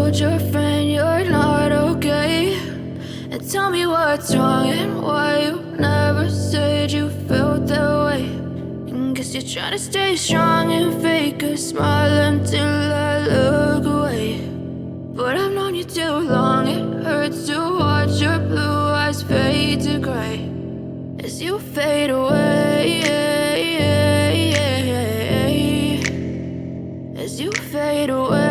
told your friend you're not okay? And tell me what's wrong and why you never said you felt that way. And guess you're trying to stay strong and fake a smile until I look away. But I've known you too long, it hurts to watch your blue eyes fade to gray as you fade away, as you fade away.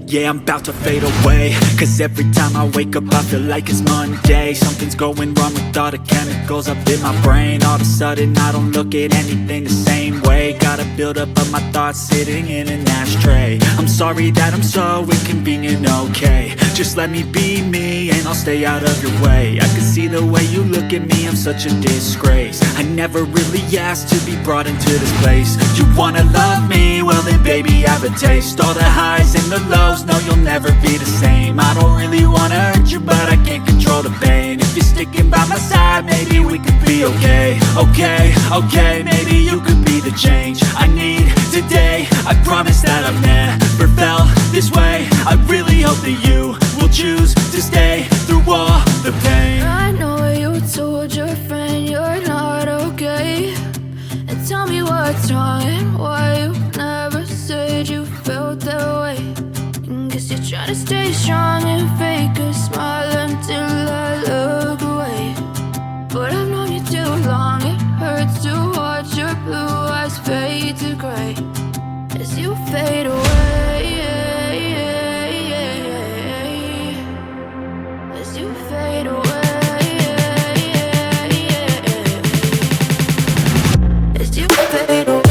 Yeah, I'm about to fade away, cause every time I wake up I feel like it's Monday. Something's going wrong with all the chemicals up in my brain. All of a sudden I don't look at anything the same way. Got a build up of my thoughts sitting in an ashtray. I'm sorry that I'm so inconvenient, okay? Just let me be me and I'll stay out of your way. I can see the way you look at me, I'm such a disgrace. I never really asked to be brought into this place. You wanna love me? Well then baby, have a taste. All the highs and the lows, no, you'll never be the same. I don't really wanna hurt you, but I can't control the pain. If you're sticking by my side, maybe we could be okay. Okay, maybe you could be the change I need today. I promise that I've never felt this way. I really hope that you will choose to stay through all the pain. I know you told your friend you're not okay. And tell me what's wrong and why you never said you felt that way. Guess you're trying to stay strong and fake a smile until I look away. But I've known you too long, it hurts to watch your blue eyes fade to gray as you fade away, as you fade away, as you fade away.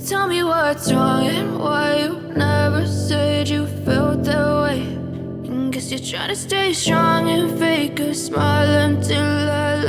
Tell me what's wrong and why you never said you felt that way. And guess you're trying to stay strong and fake a smile until I